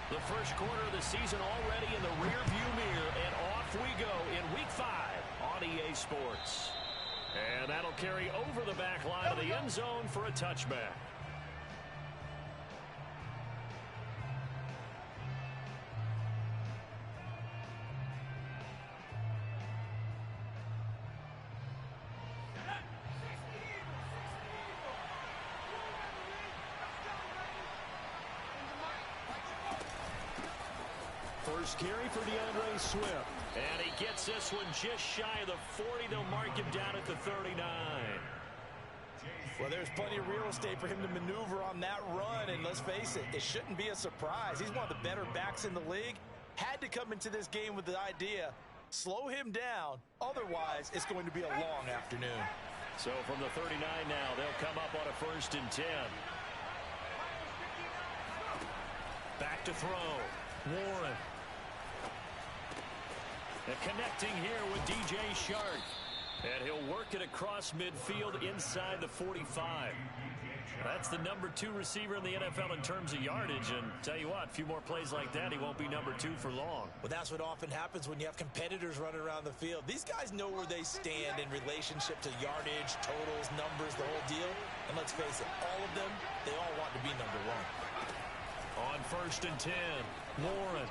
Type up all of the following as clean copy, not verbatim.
The first quarter of the season already in the rearview mirror, and off we go in Week 5 on EA Sports. And that'll carry over the back line of the end zone for a touchback. First carry for DeAndre Swift. And he gets this one just shy of the 40. They'll mark him down at the 39. Well, there's plenty of real estate for him to maneuver on that run. And let's face it, it shouldn't be a surprise. He's one of the better backs in the league. Had to come into this game with the idea, slow him down. Otherwise, it's going to be a long afternoon. So from the 39 now, they'll come up on a 1st and 10. Back to throw. Warren. And connecting here with DJ Shark. And he'll work it across midfield inside the 45. That's the number 2 receiver in the NFL in terms of yardage. And tell you what, a few more plays like that, he won't be number 2 for long. Well, that's what often happens when you have competitors running around the field. These guys know where they stand in relationship to yardage, totals, numbers, the whole deal. And let's face it, all of them, they all want to be number 1. On 1st and 10, Warren.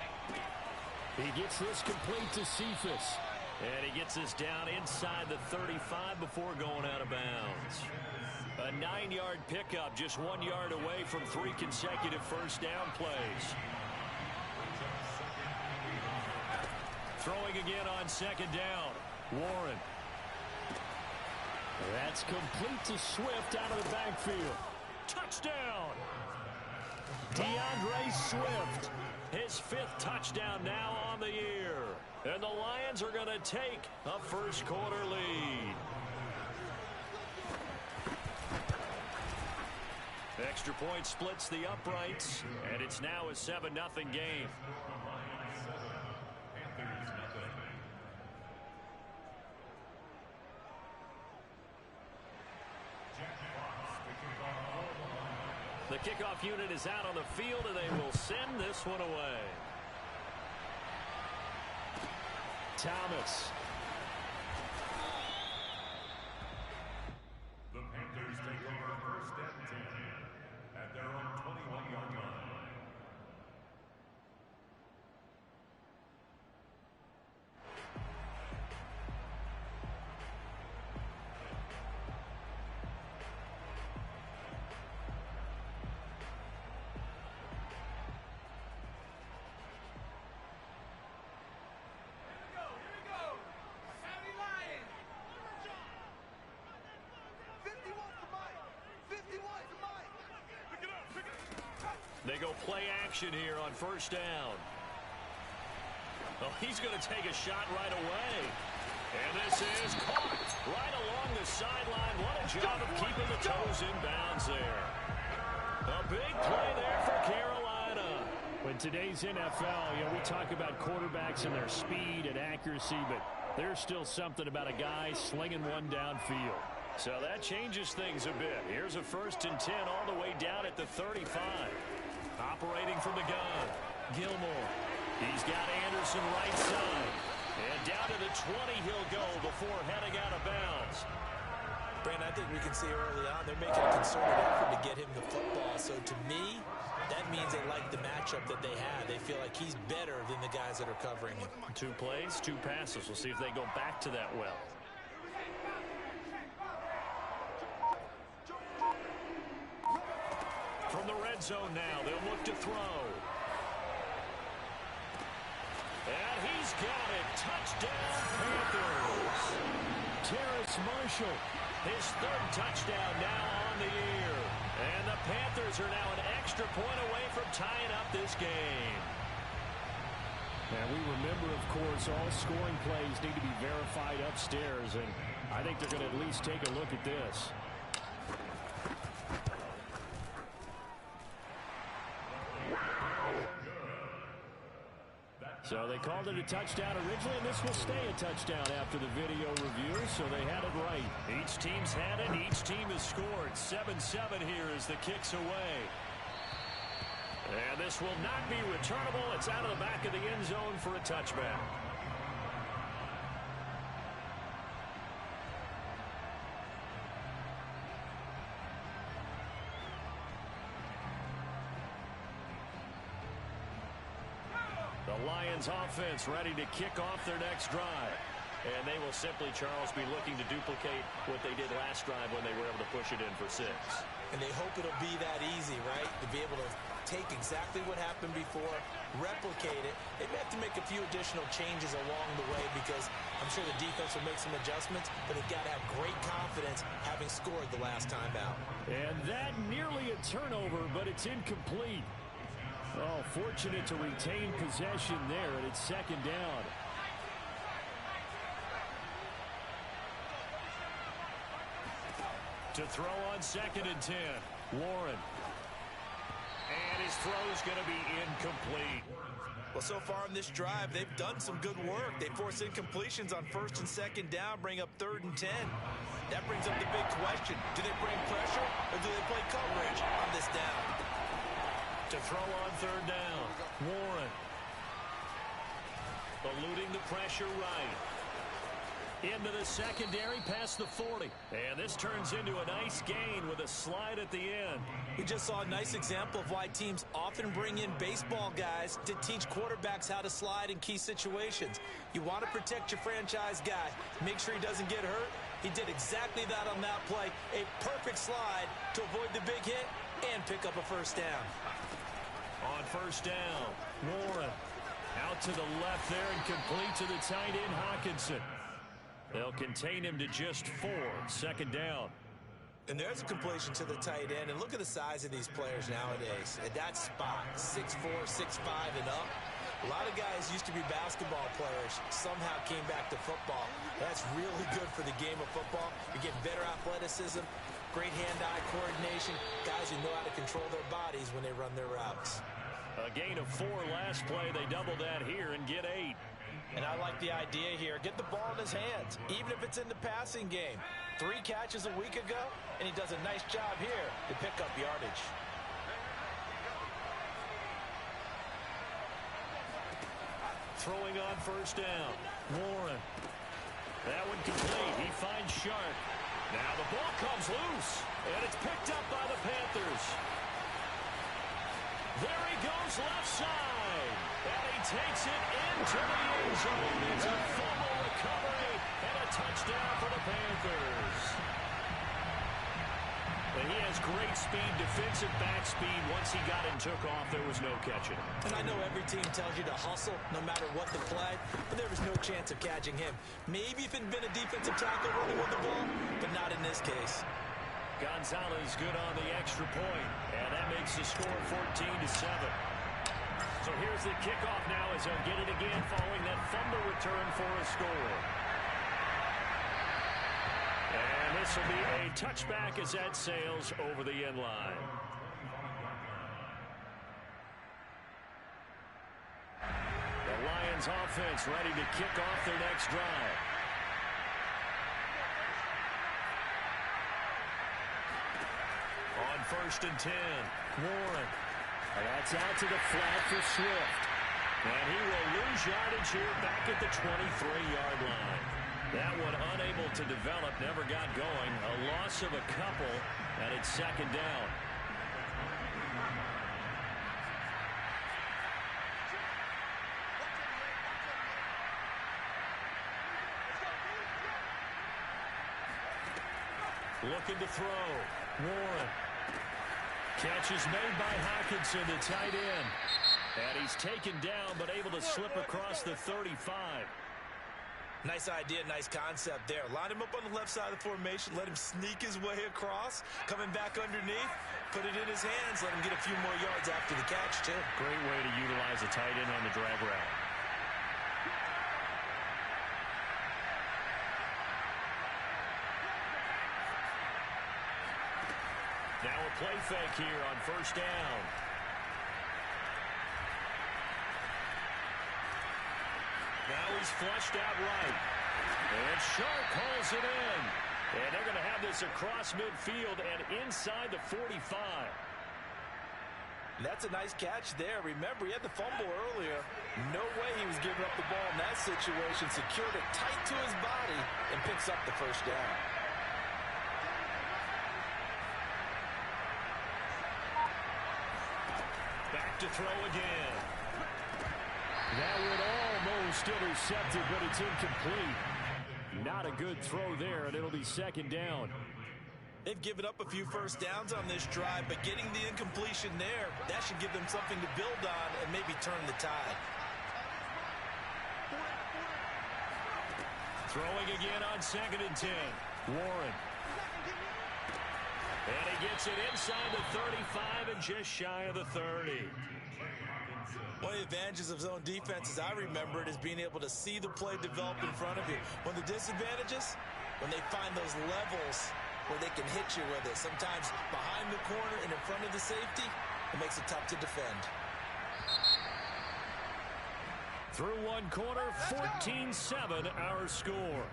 He gets this complete to Cephas. And he gets this down inside the 35 before going out of bounds. A 9-yard pickup, just 1 yard away from 3 consecutive first down plays. Throwing again on 2nd down. Warren. That's complete to Swift out of the backfield. Touchdown! DeAndre Swift. His 5th touchdown now on the year. And the Lions are going to take a first quarter lead. Extra point splits the uprights, and it's now a 7-0 game. The kickoff unit is out on the field, and they will send this one away. Thomas. The Panthers take over 1st and 10 at their own 21-yard line. They go play action here on 1st down. Oh, he's going to take a shot right away. And this is caught right along the sideline. What a job of keeping the toes in bounds there. A big play there for Carolina. In today's NFL, we talk about quarterbacks and their speed and accuracy, but there's still something about a guy slinging one downfield. So that changes things a bit. Here's a 1st and 10 all the way down at the 35. Operating from the gun, Gilmore. He's got Anderson right side. And down to the 20 he'll go before heading out of bounds. Brandon, I think we can see early on they're making a concerted effort to get him the football. So to me, that means they like the matchup that they have. They feel like he's better than the guys that are covering him. 2 plays, 2 passes. We'll see if they go back to that well. From the red zone now, they'll look to throw. And he's got it. Touchdown, Panthers. Terrace Marshall, his 3rd touchdown now on the year. And the Panthers are now an extra point away from tying up this game. And we remember, of course, all scoring plays need to be verified upstairs, and I think they're going to at least take a look at this. So they called it a touchdown originally, and this will stay a touchdown after the video review, so they had it right. Each team's had it. Each team has scored. 7-7 here as the kick's away. And this will not be returnable. It's out of the back of the end zone for a touchback. The Lions offense ready to kick off their next drive. And they will simply, Charles, be looking to duplicate what they did last drive when they were able to push it in for 6. And they hope it'll be that easy, right? To be able to take exactly what happened before, replicate it. They may have to make a few additional changes along the way because I'm sure the defense will make some adjustments, but they've got to have great confidence having scored the last time out. And that nearly a turnover, but it's incomplete. Oh, fortunate to retain possession there, and it's second down. To throw on 2nd and 10, Warren. And his throw is going to be incomplete. Well, so far in this drive, they've done some good work. They force incompletions on 1st and 2nd down, bring up 3rd and 10. That brings up the big question. Do they bring pressure or do they play coverage on this down? To throw on 3rd down, Warren. Eluding the pressure right. Into the secondary past the 40. And this turns into a nice gain with a slide at the end. We just saw a nice example of why teams often bring in baseball guys to teach quarterbacks how to slide in key situations. You want to protect your franchise guy. Make sure he doesn't get hurt. He did exactly that on that play. A perfect slide to avoid the big hit and pick up a 1st down. On 1st down, Warren out to the left there and complete to the tight end, Hawkinson. They'll contain him to just 4, 2nd down. And there's a completion to the tight end. And look at the size of these players nowadays. At that spot, 6'4", 6'5", and up. A lot of guys used to be basketball players, somehow came back to football. That's really good for the game of football. You're getting better athleticism, great hand-eye coordination, guys who know how to control their bodies when they run their routes. A gain of 4 last play. They double that here and get 8. And I like the idea here. Get the ball in his hands, even if it's in the passing game. 3 catches a week ago, and he does a nice job here to pick up yardage. Throwing on 1st down, Warren. That one complete. He finds Sharp. Now the ball comes loose, and it's picked up by the Panthers. There he goes left side. And he takes it into the end zone. It's a fumble recovery and a touchdown for the Panthers. And he has great speed, defensive back speed. Once he got it and took off, there was no catching. And I know every team tells you to hustle no matter what the play, but there was no chance of catching him. Maybe if it had been a defensive tackle running with the ball, but not in this case. Gonzalez good on the extra point, and that makes the score 14-7. So here's the kickoff now as they'll get it again following that fumble return for a score. And this will be a touchback as that sails over the end line. The Lions offense ready to kick off their next drive. On 1st and 10, Warren. And that's out to the flat for Swift. And he will lose yardage here back at the 23-yard line. That one unable to develop, never got going. A loss of a couple, and it's 2nd down. Looking to throw. Warren. Catch is made by Hawkinson, the tight end. And he's taken down, but able to slip across the 35. Nice idea, nice concept there. Line him up on the left side of the formation, let him sneak his way across, coming back underneath, put it in his hands, let him get a few more yards after the catch, too. Great way to utilize a tight end on the drag route. Now a play fake here on 1st down. Now he's flushed out right. And Sharp calls it in. And they're going to have this across midfield and inside the 45. And that's a nice catch there. Remember, he had the fumble earlier. No way he was giving up the ball in that situation. Secured it tight to his body and picks up the first down. Back to throw again. That would almost intercepted, but it's incomplete. Not a good throw there, and it'll be second down. They've given up a few first downs on this drive, but getting the incompletion there, that should give them something to build on and maybe turn the tide. Throwing again on 2nd and 10. Warren. And he gets it inside the 35 and just shy of the 30. One of the advantages of zone defense, as I remember it, is being able to see the play develop in front of you. One of the disadvantages, when they find those levels where they can hit you with it. Sometimes behind the corner and in front of the safety, it makes it tough to defend. Through one quarter, 14-7 our score.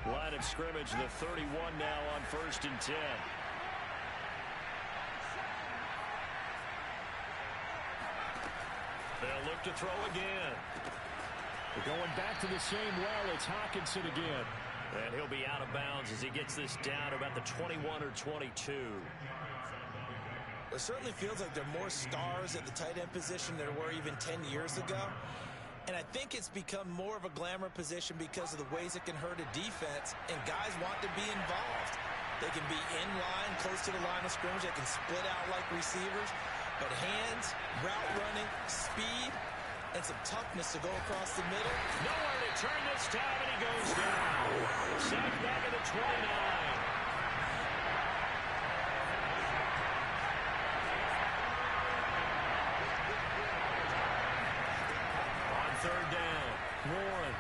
Line of scrimmage, the 31 now on 1st and 10. They'll look to throw again. We're going back to the same well. It's Hawkinson again. And he'll be out of bounds as he gets this down about the 21 or 22. It certainly feels like there are more stars at the tight end position than there were even 10 years ago. And I think it's become more of a glamour position because of the ways it can hurt a defense, and guys want to be involved. They can be in line, close to the line of scrimmage. They can split out like receivers. But hands, route running, speed, and some toughness to go across the middle. Nowhere to turn this time, and he goes down. Sacked back at the 29. On 3rd down, Warren.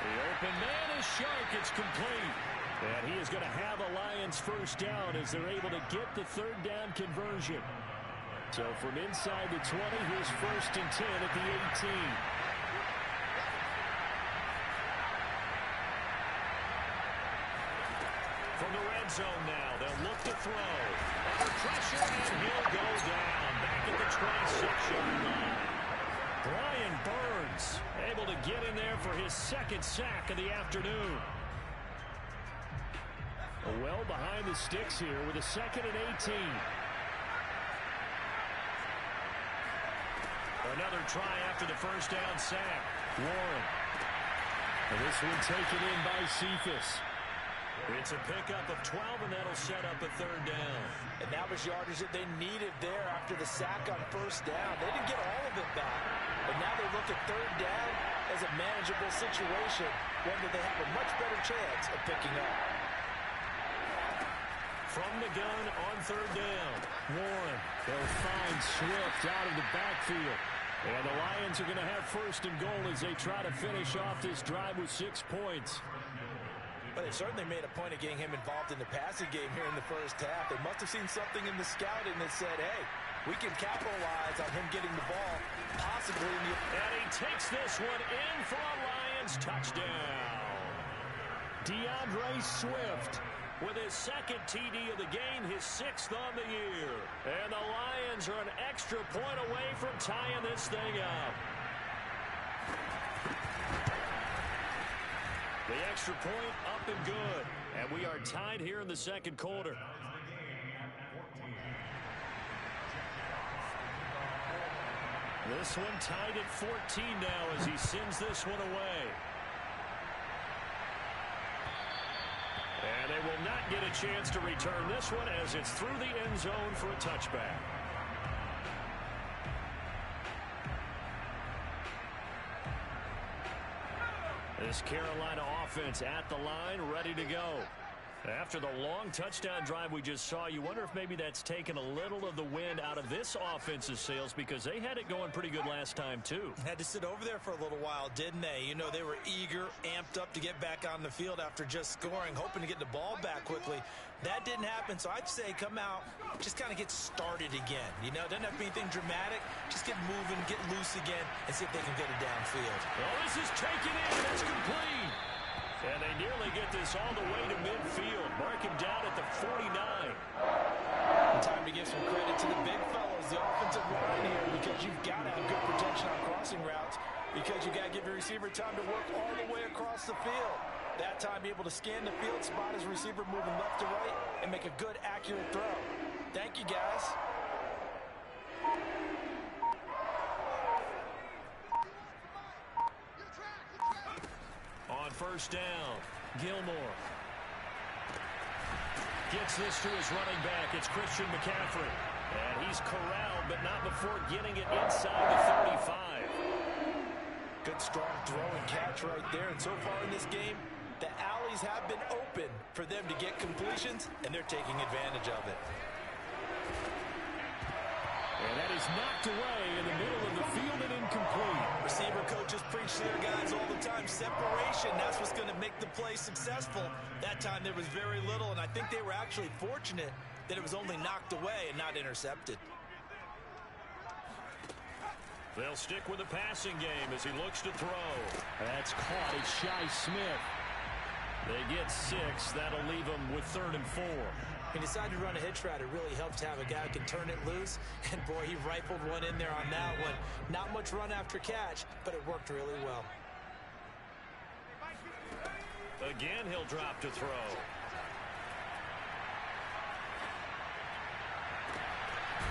The open man is Shark. It's complete. And he is going to have a Lions first down as they're able to get the 3rd down conversion. So from inside the 20, here's 1st and 10 at the 18. From the red zone now, they'll look to throw. Under pressure, and he'll go down. Back at the 26-yard line. Brian Burns able to get in there for his 2nd sack of the afternoon. Well behind the sticks here with a 2nd and 18. Another try after the first down sack. Warren. And this one taken in by Cephas. It's a pickup of 12, and that'll set up a 3rd down. And that was yardage that they needed there after the sack on 1st down. They didn't get all of it back. But now they look at 3rd down as a manageable situation, one that they have a much better chance of picking up. From the gun on 3rd down. Warren. They'll find Swift out of the backfield. And the Lions are going to have 1st and goal as they try to finish off this drive with 6 points. But they certainly made a point of getting him involved in the passing game here in the first half. They must have seen something in the scouting that said, hey, we can capitalize on him getting the ball, possibly in the... And he takes this one in for a Lions touchdown. DeAndre Swift with his 2nd TD of the game, his 6th on the year. And the Lions are an extra point away from tying this thing up. The extra point up and good. And we are tied here in the 2nd quarter. This one tied at 14 now as he sends this one away. And they will not get a chance to return this one as it's through the end zone for a touchback. This Carolina offense at the line, ready to go. After the long touchdown drive we just saw, you wonder if maybe that's taken a little of the wind out of this offense's sails because they had it going pretty good last time, too. Had to sit over there for a little while, didn't they? You know, they were eager, amped up to get back on the field after just scoring, hoping to get the ball back quickly. That didn't happen, so I'd say come out, just kind of get started again. You know, doesn't have to be anything dramatic. Just get moving, get loose again, and see if they can get it downfield. Well, this is taken in. It's complete. And they nearly get this all the way to midfield. Mark, if the field. That time able to scan the field, spot his receiver moving left to right, and make a good, accurate throw. Thank you, guys. On first down, Gilmore gets this to his running back. It's Christian McCaffrey. And he's corralled, but not before getting it inside the 35. Good, strong throw and catch right there. And so far in this game, the alleys have been open for them to get completions, and they're taking advantage of it. And that is knocked away in the middle of the field and incomplete. Receiver coaches preach to their guys all the time. Separation, that's what's going to make the play successful. That time there was very little, and I think they were actually fortunate that it was only knocked away and not intercepted. They'll stick with the passing game as he looks to throw. That's caught. It's Shi Smith. They get 6. That'll leave them with 3rd and 4. He decided to run a hitch route. It really helps to have a guy who can turn it loose. And, boy, he rifled one in there on that one. Not much run after catch, but it worked really well. Again, he'll drop to throw.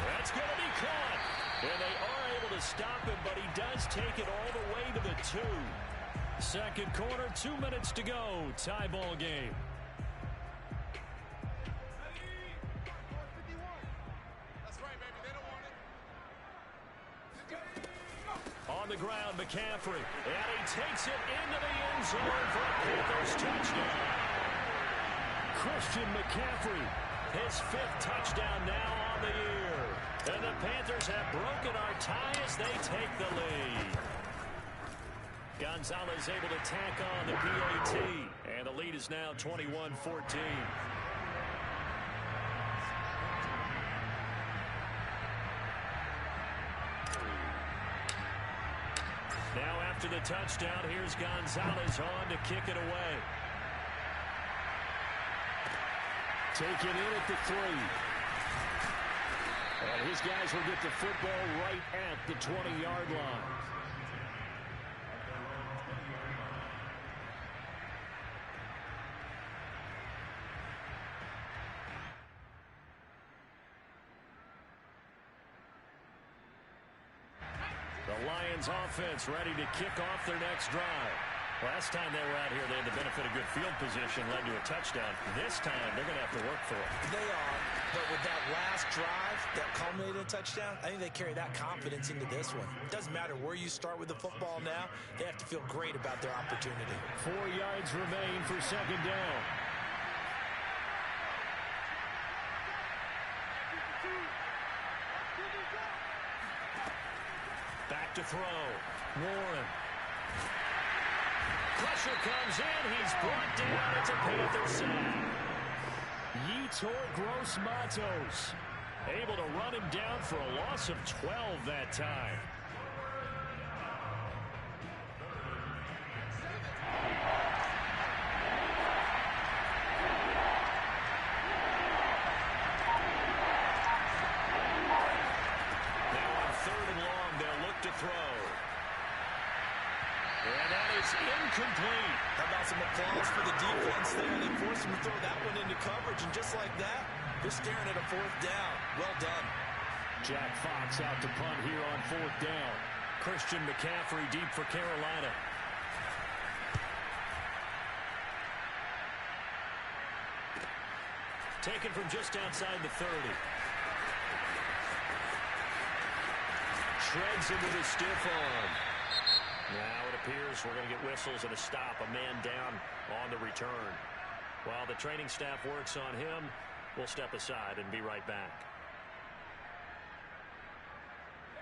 That's going to be caught. And they are able to stop him, but he does take it all the way to the 2. Second quarter, 2 minutes to go. Tie ball game. On the ground, McCaffrey. And he takes it into the end zone for a Panthers touchdown. Christian McCaffrey. His 5th touchdown now on the year. And the Panthers have broken our tie as they take the lead. Gonzalez able to tack on the PAT. And the lead is now 21-14. Now after the touchdown, here's Gonzalez on to kick it away. Taken in at the 3. And his guys will get the football right at the 20-yard line. The Lions offense ready to kick off their next drive. Last time they were out here, they had the benefit of good field position, led to a touchdown. This time, they're going to have to work for it. They are, but with that last drive that culminated in a touchdown, I think they carry that confidence into this one. It doesn't matter where you start with the football now. They have to feel great about their opportunity. 4 yards remain for second down. Back to throw. Warren. Pressure comes in. He's brought down. It's a Panther sack. Yetur Gross-Matos able to run him down for a loss of 12 that time. Now on 3rd and long, they'll look to throw. And that is incomplete. How about some applause for the defense there? They forced him to throw that one into coverage, and just like that, they're staring at a 4th down. Well done. Jack Fox out to punt here on 4th down. Christian McCaffrey deep for Carolina. Taken from just outside the 30. Shreds him with his stiff arm. Now it appears we're going to get whistles and a stop. A man down on the return. While the training staff works on him, we'll step aside and be right back.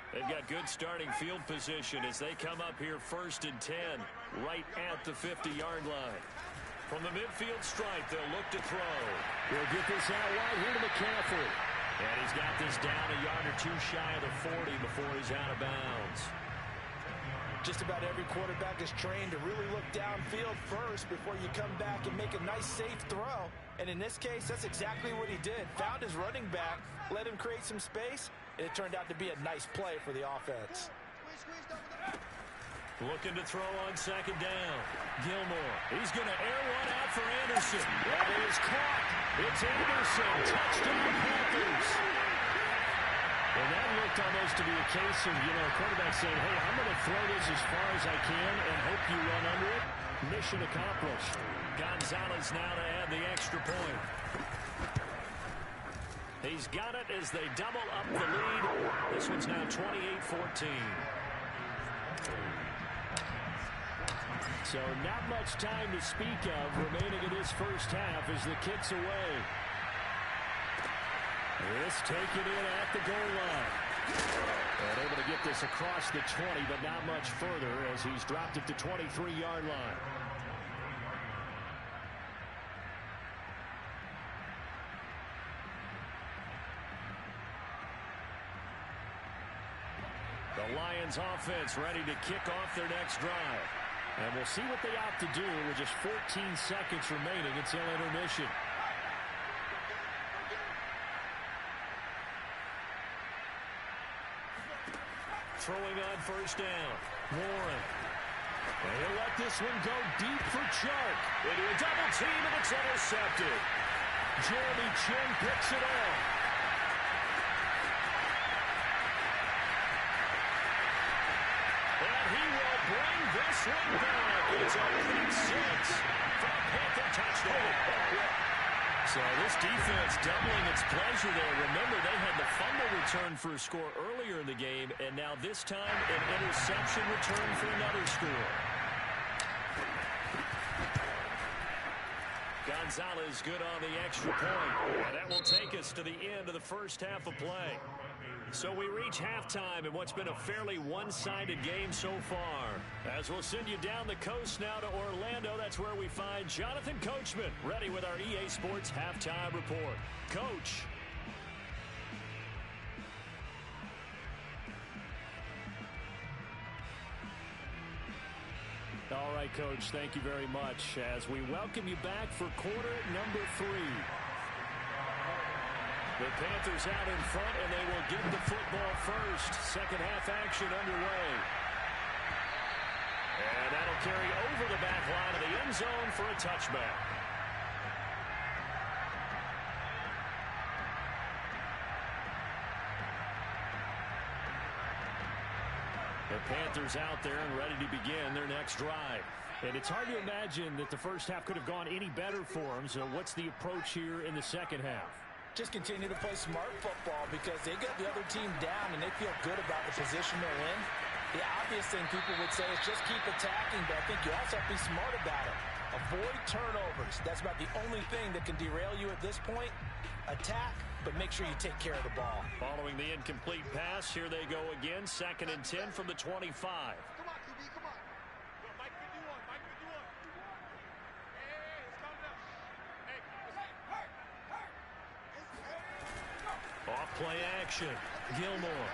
They've got good starting field position as they come up here 1st and 10, right at the 50-yard line. From the midfield stripe, they'll look to throw. We'll get this out wide here to McCaffrey. And he's got this down a yard or 2 shy of the 40 before he's out of bounds. Just about every quarterback is trained to really look downfield first before you come back and make a nice, safe throw. And in this case, that's exactly what he did. Found his running back, let him create some space, and it turned out to be a nice play for the offense. Looking to throw on second down. Gilmore. He's going to air one out for Anderson. That is caught. It's Anderson. Touchdown Panthers. And that looked almost to be a case of, a quarterback saying, hey, I'm going to throw this as far as I can and hope you run under it. Mission accomplished. Gonzalez now to add the extra point. He's got it as they double up the lead. This one's now 28-14. So not much time to speak of remaining in this first half as the kick's away. This taken in at the goal line. And able to get this across the 20, but not much further as he's dropped it to 23-yard line. The Lions offense ready to kick off their next drive. And we'll see what they opt to do with just 14 seconds remaining until intermission. Throwing on first down. Warren. And he'll let this one go deep for Chark. Into a double team, and it's intercepted. Jeremy Chin picks it off. And he will bring this one back. It's a pick six for a Panther touchdown. So this defense doubling its pleasure there. Remember, they had the fumble return for a score earlier in the game, and now this time an interception return for another score. Gonzalez good on the extra point. And that will take us to the end of the first half of play. So we reach halftime in what's been a fairly one-sided game so far. As we'll send you down the coast now to Orlando, that's where we find Jonathan Coachman, ready with our EA Sports Halftime Report. Coach. All right, Coach, thank you very much as we welcome you back for quarter number 3. The Panthers out in front, and they will get the football first. Second half action underway. And that'll carry over the back line of the end zone for a touchback. The Panthers out there and ready to begin their next drive. And it's hard to imagine that the first half could have gone any better for them. So what's the approach here in the second half? Just continue to play smart football because they got the other team down and they feel good about the position they're in. The obvious thing people would say is just keep attacking, but I think you also have to be smart about it. Avoid turnovers. That's about the only thing that can derail you at this point. Attack, but make sure you take care of the ball. Following the incomplete pass, here they go again. 2nd and 10 from the 25. Come on, QB, come on. Yo, Mike 51, Mike 51. Hey, it's coming up. Hey, Off play action. Gilmore.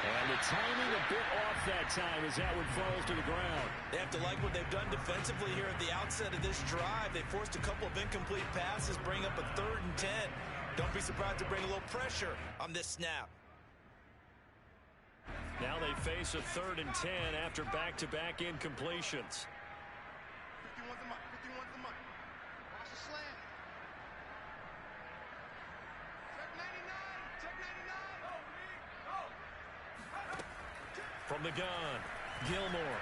And the timing a bit off that time as that one falls to the ground. They have to like what they've done defensively here at the outset of this drive. They forced a couple of incomplete passes, bring up a 3rd and 10. Don't be surprised to bring a little pressure on this snap. Now they face a 3rd and 10 after back-to-back incompletions. 51's a month, 51's a month. Watch the slant. Check 99, check 99. From the gun, Gilmore.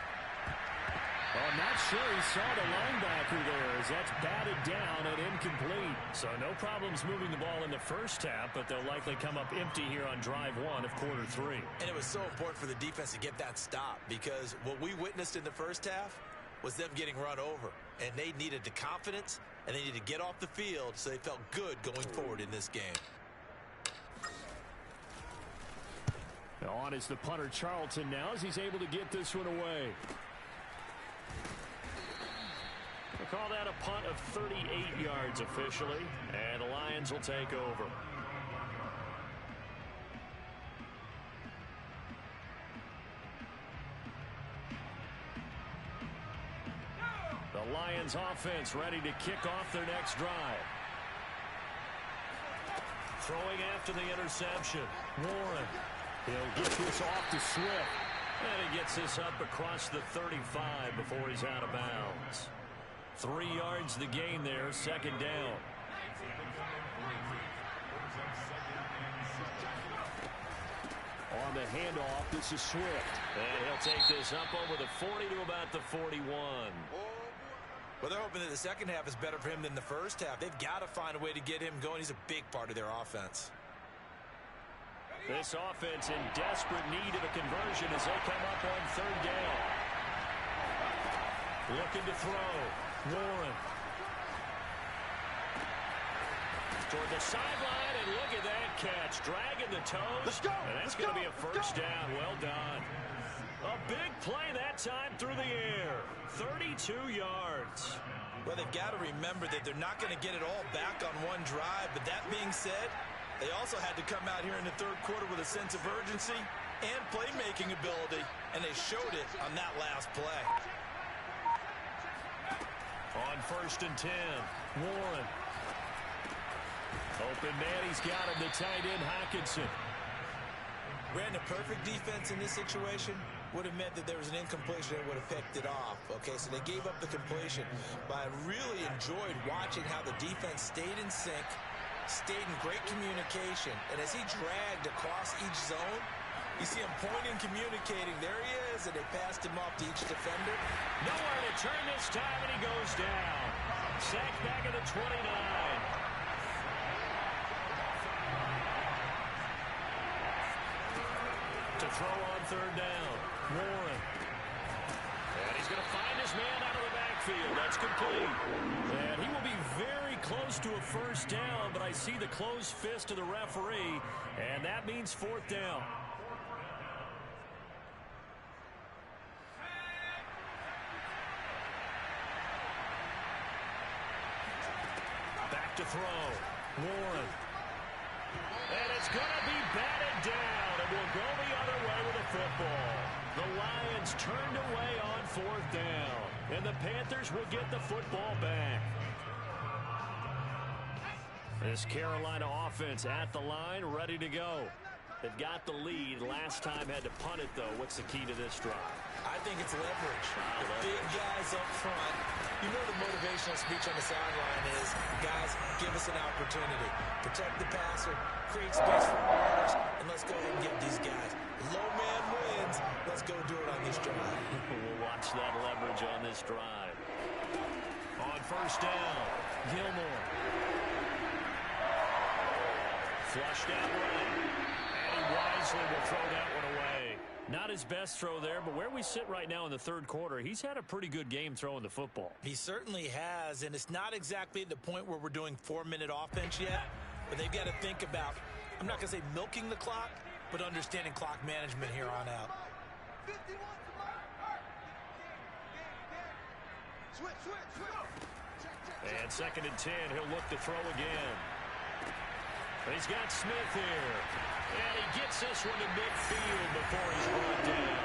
I'm not sure he saw the linebacker there as that's batted down and incomplete. So no problems moving the ball in the first half, but they'll likely come up empty here on drive 1 of quarter 3. And it was so important for the defense to get that stop because what we witnessed in the first half was them getting run over. And they needed the confidence, and they needed to get off the field so they felt good going forward in this game. On is the punter Charlton now as he's able to get this one away. We'll call that a punt of 38 yards officially, and the Lions will take over. The Lions offense ready to kick off their next drive. Throwing after the interception. Warren. He'll get this off to Swift. And he gets this up across the 35 before he's out of bounds. 3 yards the gain there, second down. On the handoff, this is Swift. And he'll take this up over the 40 to about the 41. Well, they're hoping that the second half is better for him than the first half. They've got to find a way to get him going. He's a big part of their offense. This offense in desperate need of a conversion as they come up on third down. Looking to throw. Warren. Toward the sideline, and look at that catch. Dragging the toes. Let's go. And that's going to be a first down. Well done. A big play that time through the air. 32 yards. Well, they've got to remember that they're not going to get it all back on one drive. But that being said, they also had to come out here in the third quarter with a sense of urgency and playmaking ability. And they showed it on that last play. On 1st and 10, Warren. Open man, he's got him, the tight end, Hockenson. Brandon, perfect defense in this situation would have meant that there was an incompletion that would have picked it off. Okay, so they gave up the completion. But I really enjoyed watching how the defense stayed in sync, stayed in great communication. And as he dragged across each zone, you see him pointing, communicating. There he is, and they passed him off to each defender. Nowhere to turn this time, and he goes down. Sacked back at the 29. To throw on third down. Warren. And he's going to find his man out of the backfield. That's complete. And he will be very close to a first down, but I see the closed fist of the referee, and that means fourth down. Back to throw. Warren. And it's going to be batted down, and we'll go the other way with the football. The Lions turned away on fourth down, and the Panthers will get the football back. This Carolina offense at the line, ready to go. They've got the lead. Last time had to punt it, though. What's the key to this drive? I think it's leverage. The big guys up front. You know the motivational speech on the sideline is, guys, give us an opportunity. Protect the passer, create space for runners, and let's go ahead and get these guys. Low man wins. Let's go do it on this drive. We'll watch that leverage on this drive. On first down, Gilmore. Flushed out right. And he wisely will throw that one away. Not his best throw there, but where we sit right now in the third quarter, he's had a pretty good game throwing the football. He certainly has, and it's not exactly at the point where we're doing 4-minute offense yet, but they've got to think about, I'm not going to say milking the clock, but understanding clock management here on out. And 2nd and 10, he'll look to throw again. He's got Smith here. And he gets this one to midfield before he's brought down.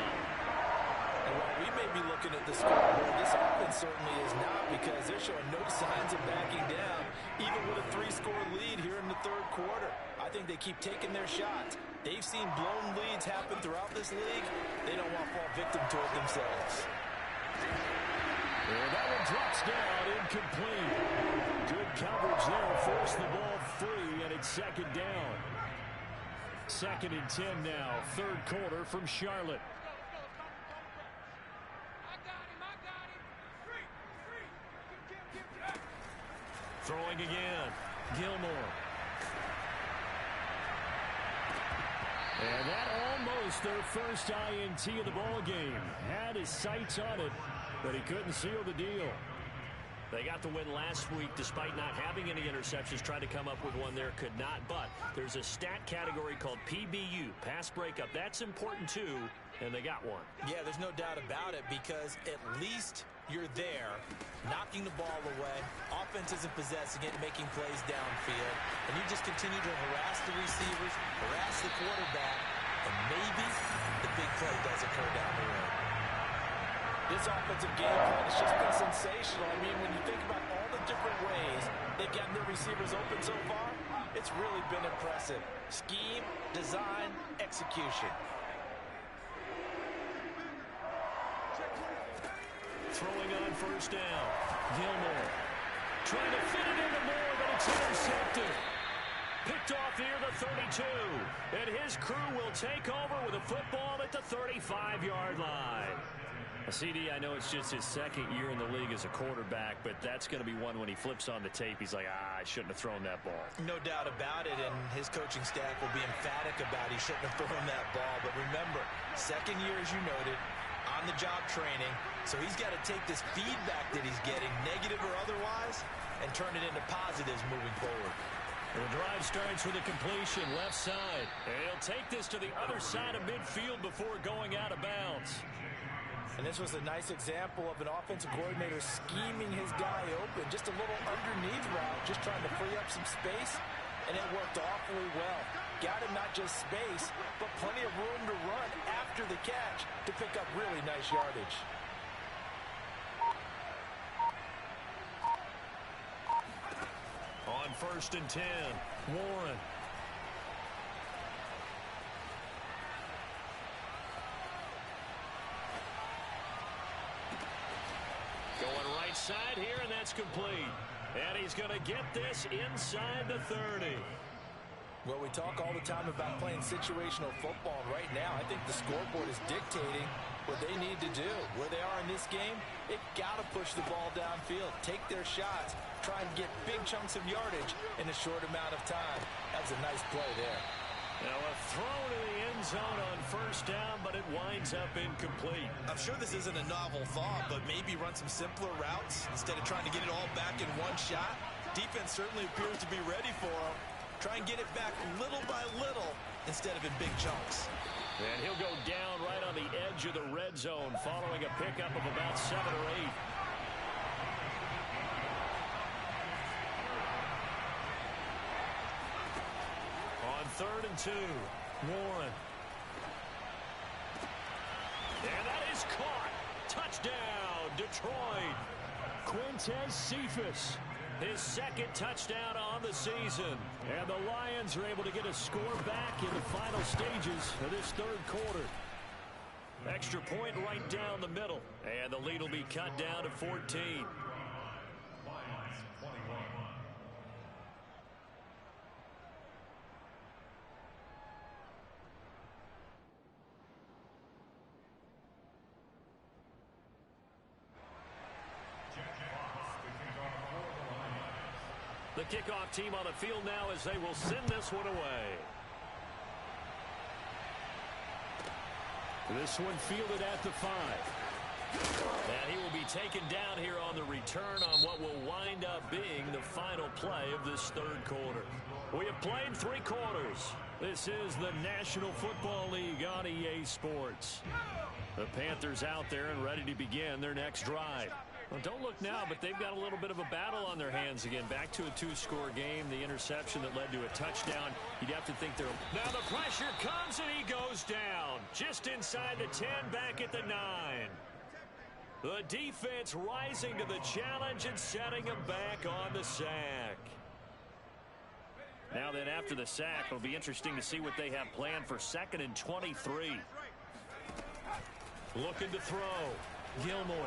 And while we may be looking at the scoreboard, this offense certainly is not, because they're showing no signs of backing down, even with a 3-score lead here in the third quarter. I think they keep taking their shots. They've seen blown leads happen throughout this league. They don't want to fall victim to it themselves. And that one drops down, incomplete. Good coverage there, forced the ball free, and it's 2nd down. 2nd and 10 now, third quarter from Charlotte. Throwing again, Gilmore. And that almost their first INT of the ball game. Had his sights on it, but he couldn't seal the deal. They got the win last week despite not having any interceptions. Tried to come up with one there, could not. But there's a stat category called PBU, pass breakup. That's important too, and they got one. Yeah, there's no doubt about it, because at least you're there, knocking the ball away. Offense isn't possessing it, making plays downfield. And you just continue to harass the receivers, harass the quarterback, and maybe the big play does occur down the road. This offensive game plan has just been sensational. I mean, when you think about all the different ways they've gotten their receivers open so far, it's really been impressive. Scheme, design, execution. Throwing on first down. Gilmore trying to fit it into Moore, but it's intercepted. Picked off near the 32. And his crew will take over with a football at the 35-yard line. CD, I know it's just his second year in the league as a quarterback, but that's going to be one when he flips on the tape. He's like, I shouldn't have thrown that ball. No doubt about it, and his coaching staff will be emphatic about he shouldn't have thrown that ball. But remember, second year, as you noted, on-the-job training, so he's got to take this feedback that he's getting, negative or otherwise, and turn it into positives moving forward. The drive starts with a completion left side. And he'll take this to the other side of midfield before going out of bounds. And this was a nice example of an offensive coordinator scheming his guy open. Just a little underneath route, just trying to free up some space, and it worked awfully well. Got him not just space, but plenty of room to run after the catch to pick up really nice yardage. On 1st and 10, Warren. Going right side here, and that's complete. And he's going to get this inside the 30. Well, we talk all the time about playing situational football. And right now, I think the scoreboard is dictating what they need to do. Where they are in this game, they've got to push the ball downfield, take their shots, try and get big chunks of yardage in a short amount of time. That's a nice play there. Now a throw to the end zone on first down, but it winds up incomplete. I'm sure this isn't a novel thought, but maybe run some simpler routes instead of trying to get it all back in one shot. Defense certainly appears to be ready for him. Try and get it back little by little instead of in big chunks. And he'll go down right on the edge of the red zone following a pickup of about 7 or 8. On 3rd and 2, Warren. And that is caught. Touchdown, Detroit. Quintez Cephas, his second touchdown on the season. And the Lions are able to get a score back in the final stages of this 3rd quarter. Extra point right down the middle. And the lead will be cut down to 14. The kickoff team on the field now as they will send this one away. This one fielded at the 5. And he will be taken down here on the return on what will wind up being the final play of this 3rd quarter. We have played 3 quarters. This is the National Football League on EA Sports. The Panthers out there and ready to begin their next drive. Well, don't look now, but they've got a little bit of a battle on their hands again. Back to a 2-score game. The interception that led to a touchdown. You'd have to think they're... Now the pressure comes and he goes down. Just inside the 10, back at the 9. The defense rising to the challenge and setting him back on the sack. Now then, after the sack, it'll be interesting to see what they have planned for 2nd and 23. Looking to throw. Gilmore.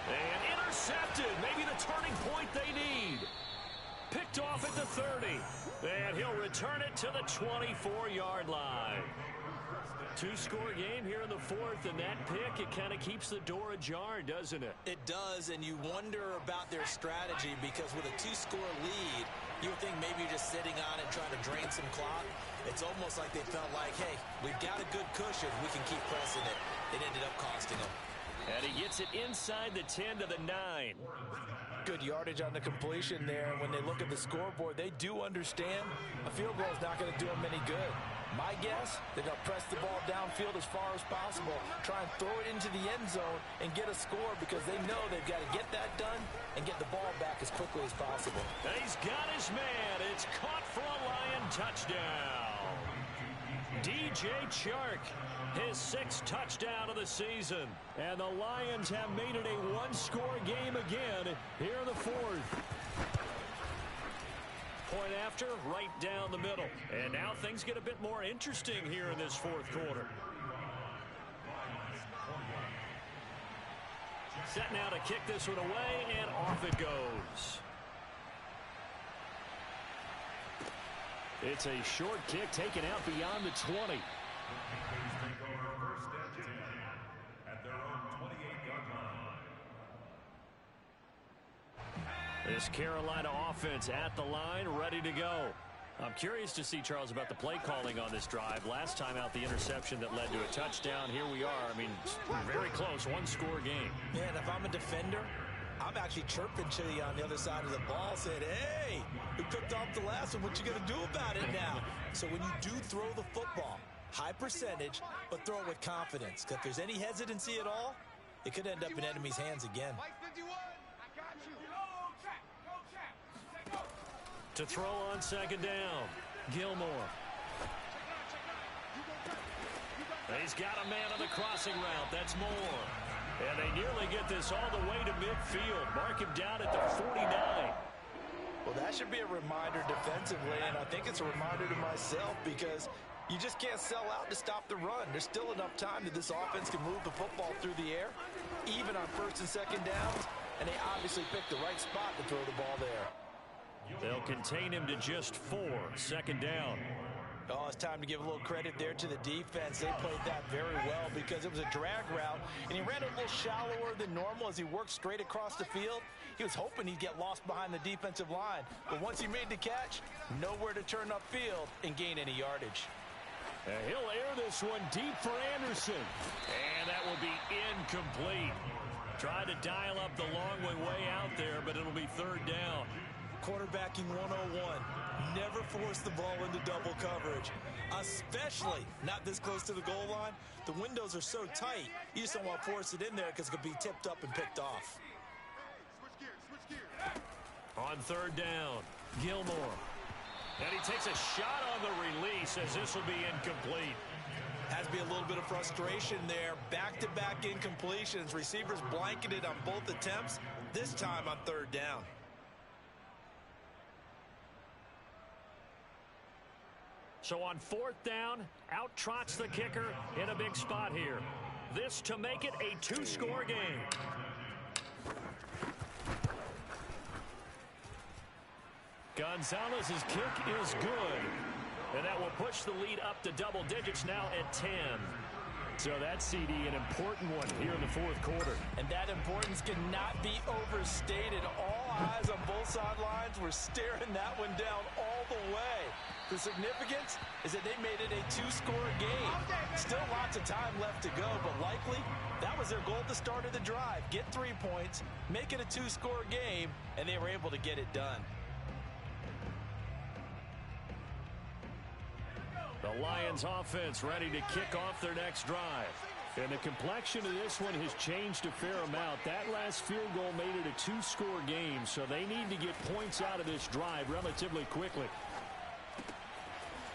And intercepted. Maybe the turning point they need. Picked off at the 30. And he'll return it to the 24-yard line. 2-score game here in the 4th, and that pick, it kind of keeps the door ajar, doesn't it? It does, and you wonder about their strategy because with a 2-score lead, you would think maybe you're just sitting on it trying to drain some clock. It's almost like they felt like, hey, we've got a good cushion. We can keep pressing it. It ended up costing them. And he gets it inside the 10 to the 9. Good yardage on the completion there. And when they look at the scoreboard, they do understand a field goal is not going to do them any good. My guess, they're going to press the ball downfield as far as possible, try and throw it into the end zone and get a score because they know they've got to get that done and get the ball back as quickly as possible. And he's got his man. It's caught for a Lion touchdown. DJ Chark, his 6th touchdown of the season. And the Lions have made it a one-score game again here in the 4th. Point after, right down the middle. And now things get a bit more interesting here in this 4th quarter. Set now to kick this one away, and off it goes. It's a short kick taken out beyond the 20. Take over first and 10 at their own 28-yard line. This Carolina offense at the line, ready to go. I'm curious to see, Charles, about the play calling on this drive. Last time out, the interception that led to a touchdown. Here we are. I mean, very close, one-score game. Man, if I'm a defender, I'm actually chirping to you on the other side of the ball, saying, hey, we picked off the last one. What you going to do about it now? So when you do throw the football, high percentage, but throw it with confidence. Because if there's any hesitancy at all, it could end up in enemy's hands again. Mike 51, I got you. To throw on 2nd down, Gilmore. He's got a man on the crossing route. That's Moore. And they nearly get this all the way to midfield. Mark him down at the 49. Well, that should be a reminder defensively, and I think it's a reminder to myself because you just can't sell out to stop the run. There's still enough time that this offense can move the football through the air, even on 1st and 2nd downs, and they obviously picked the right spot to throw the ball there. They'll contain him to just 4, 2nd down. Oh, it's time to give a little credit there to the defense. They played that very well because it was a drag route, and he ran a little shallower than normal as he worked straight across the field. He was hoping he'd get lost behind the defensive line, but once he made the catch, nowhere to turn upfield and gain any yardage. And he'll air this one deep for Anderson. And that will be incomplete. Tried to dial up the long way out there, but it'll be 3rd down. Quarterbacking 101. Never force the ball into double coverage, especially not this close to the goal line. The windows are so tight, you just don't want to force it in there because it could be tipped up and picked off. Switch gears. On 3rd down, Gilmore. And he takes a shot on the release as this will be incomplete. Has to be a little bit of frustration there. Back-to-back incompletions. Receivers blanketed on both attempts, this time on 3rd down. So on 4th down, out trots the kicker in a big spot here. This to make it a 2-score game. Gonzalez's kick is good. And that will push the lead up to double digits now at 10. So that CD, an important one here in the 4th quarter. And that importance cannot be overstated. All eyes on both sidelines were staring that one down all the way. The significance is that they made it a 2-score game. Still lots of time left to go, but likely that was their goal at the start of the drive. Get 3 points, make it a 2-score game, and they were able to get it done. The Lions offense ready to kick off their next drive. And the complexion of this one has changed a fair amount. That last field goal made it a 2-score game, so they need to get points out of this drive relatively quickly.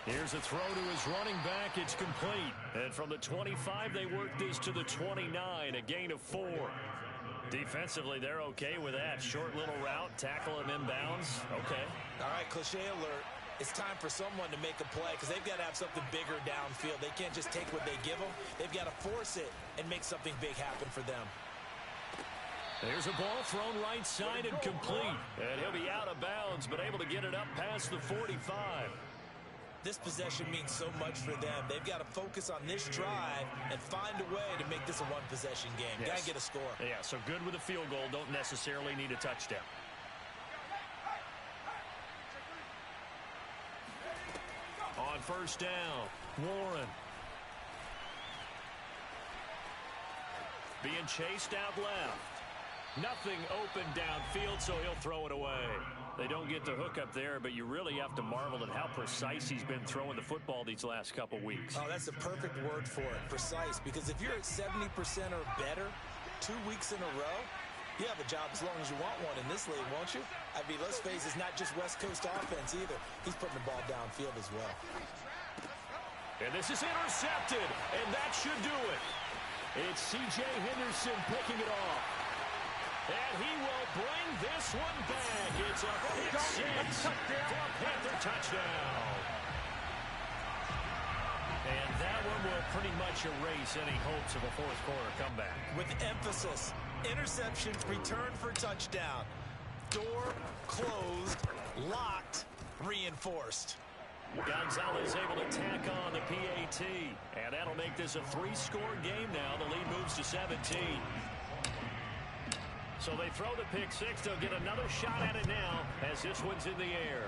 Here's a throw to his running back. It's complete. And from the 25, they work this to the 29, a gain of 4. Defensively, they're okay with that. Short little route, tackle him inbounds. Okay. All right, cliche alert. It's time for someone to make a play because they've got to have something bigger downfield. They can't just take what they give them. They've got to force it and make something big happen for them. There's a ball thrown right side and complete. And he'll be out of bounds, but able to get it up past the 45. This possession means so much for them. They've got to focus on this drive and find a way to make this a one-possession game. Yes. Got to get a score. Yeah, so good with a field goal. Don't necessarily need a touchdown. On 1st down, Warren. Being chased out left. Nothing open downfield, so he'll throw it away. They don't get the hook up there, but you really have to marvel at how precise he's been throwing the football these last couple weeks. Oh, that's the perfect word for it, precise, because if you're at 70% or better 2 weeks in a row, you have a job as long as you want one in this league, won't you? I mean, let's face it, it's not just West Coast offense either. He's putting the ball downfield as well. And this is intercepted, and that should do it. It's C.J. Henderson picking it off. And he will bring this one back. It's a pick six for a Panther touchdown. And that one will pretty much erase any hopes of a fourth quarter comeback. With emphasis, interception, return for touchdown. Door closed, locked, reinforced. Gonzalez able to tack on the PAT. And that'll make this a three-score game now. The lead moves to 17. So they throw the pick six. They'll get another shot at it now as this one's in the air.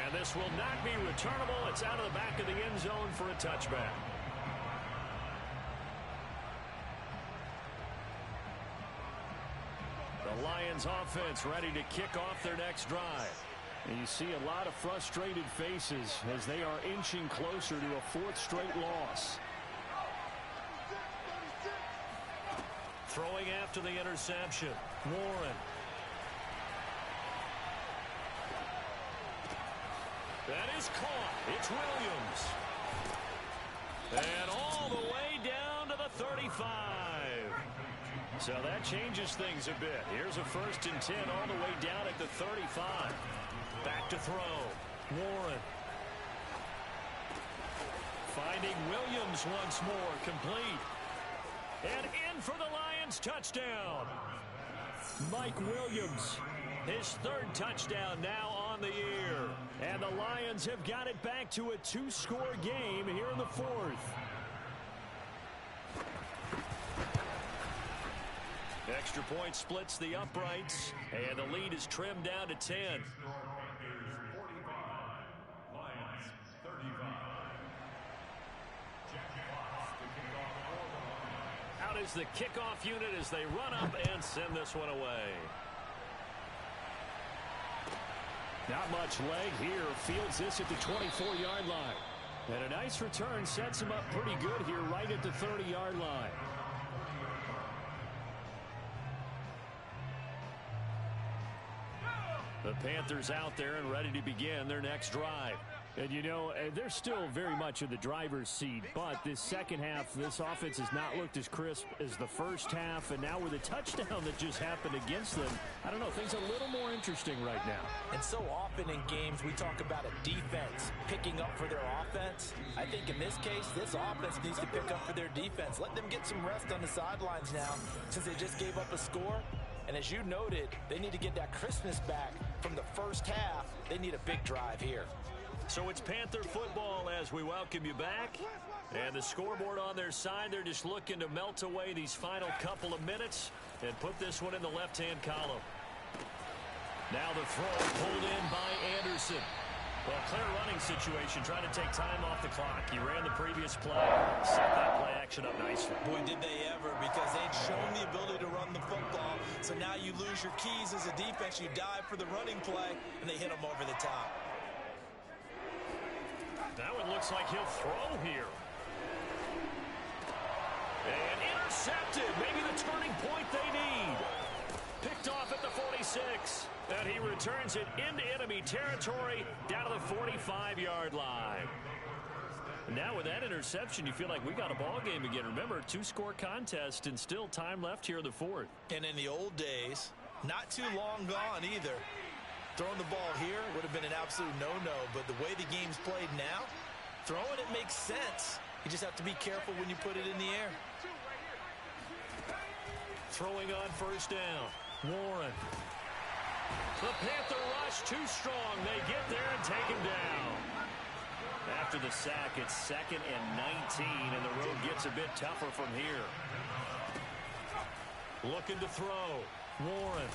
And this will not be returnable. It's out of the back of the end zone for a touchback. The Lions offense ready to kick off their next drive. And you see a lot of frustrated faces as they are inching closer to a fourth straight loss. Throwing after the interception, Warren. That is caught. It's Williams. And all the way down to the 35. So that changes things a bit. Here's a 1st and 10 all the way down at the 35. Back to throw. Warren. Finding Williams once more. Complete. And in for the Lions touchdown. Mike Williams. His 3rd touchdown now on the year. And the Lions have got it back to a 2-score game here in the 4th. Extra point splits the uprights. And the lead is trimmed down to 10. Lions 35. Out is the kickoff unit as they run up and send this one away. Not much leg here. Fields this at the 24-yard line. And a nice return sets him up pretty good here right at the 30-yard line. The Panthers out there and ready to begin their next drive. And, you know, they're still very much in the driver's seat, but this second half, this offense has not looked as crisp as the first half, and now with a touchdown that just happened against them, I don't know, things are a little more interesting right now. And so often in games, we talk about a defense picking up for their offense. I think in this case, this offense needs to pick up for their defense. Let them get some rest on the sidelines now since they just gave up a score. And as you noted, they need to get that crispness back from the first half. They need a big drive here. So it's Panther football as we welcome you back. And the scoreboard on their side, they're just looking to melt away these final couple of minutes and put this one in the left-hand column. Now the throw pulled in by Anderson. Well, clear running situation, trying to take time off the clock. He ran the previous play, set that play action up nicely. Boy, did they ever, because they'd shown the ability to run the football. So now you lose your keys as a defense. You dive for the running play, and they hit them over the top. Now it looks like he'll throw here. And intercepted. Maybe the turning point they need. Picked off at the 46. And he returns it into enemy territory down to the 45-yard line. Now with that interception, you feel like we got a ball game again. Remember, 2-score contest and still time left here in the 4th. And in the old days, not too long gone either. Throwing the ball here would have been an absolute no-no, but the way the game's played now, throwing it makes sense. You just have to be careful when you put it in the air. Throwing on 1st down. Warren. The Panther rush too strong. They get there and take him down. After the sack, it's 2nd and 19, and the road gets a bit tougher from here. Looking to throw. Warren.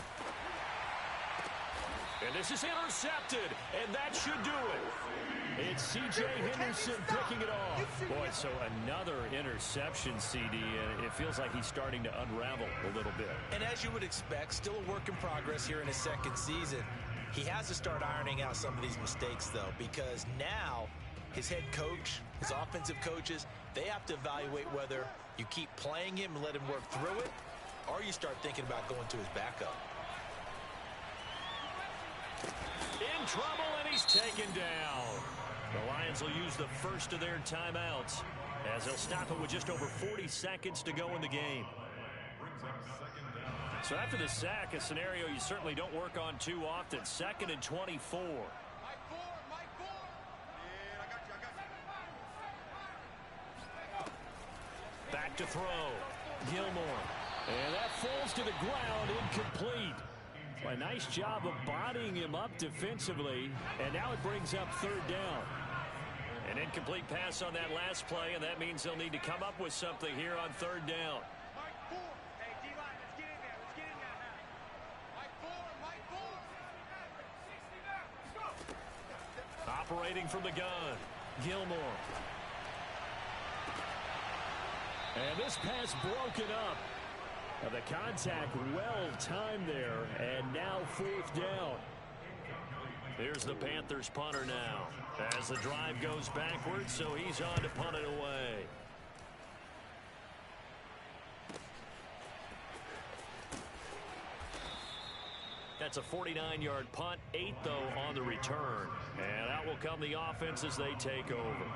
And this is intercepted, and that should do it. It's C.J. Henderson picking it off. Boy, so another interception, CD, and it feels like he's starting to unravel a little bit. And as you would expect, still a work in progress here in his 2nd season. He has to start ironing out some of these mistakes, though, because now his head coach, his offensive coaches, they have to evaluate whether you keep playing him and let him work through it, or you start thinking about going to his backup. In trouble, and he's taken down. The Lions will use the first of their timeouts as they'll stop it with just over 40 seconds to go in the game. So after the sack, a scenario you certainly don't work on too often. 2nd and 24. Mike 4, Mike 4. Yeah, I got you. Back to throw. Gilmore. And that falls to the ground, incomplete. A nice job of bodying him up defensively, and now it brings up 3rd down. An incomplete pass on that last play, and that means they'll need to come up with something here on 3rd down. Mike 4. Hey, D-line, let's get in there. Let's get in there now. Mike 4, Mike 4. Operating from the gun. Gilmore. And this pass broken up. Now the contact well timed there, and now 4th down. Here's the Panthers punter now as the drive goes backwards, so he's on to punt it away. That's a 49-yard punt, 8 though on the return. And out will come the offense as they take over.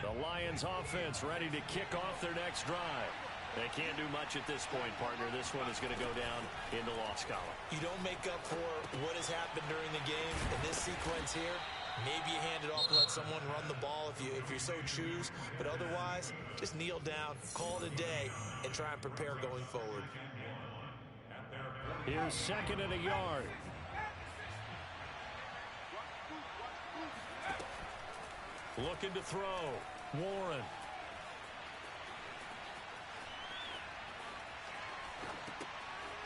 The Lions offense ready to kick off their next drive. They can't do much at this point, partner. This one is going to go down in the loss column. You don't make up for what has happened during the game in this sequence here. Maybe you hand it off and let someone run the ball if you so choose. But otherwise, just kneel down, call it a day, and try and prepare going forward. Here's 2nd and a yard. Looking to throw. Warren.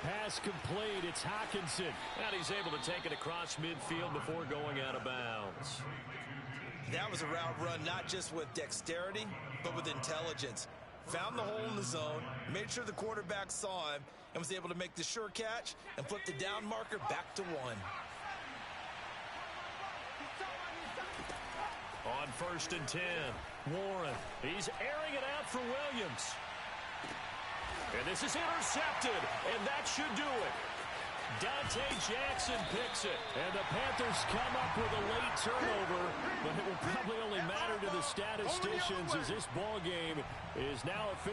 Pass complete. It's Hockenson. And he's able to take it across midfield before going out of bounds. That was a route run not just with dexterity, but with intelligence. Found the hole in the zone, made sure the quarterback saw him, and was able to make the sure catch and flip the down marker back to 1. On 1st and 10, Warren. He's airing it out for Williams. And this is intercepted, and that should do it. Dante Jackson picks it. And the Panthers come up with a late turnover, but it will probably only matter to the statisticians as this ball game is now officially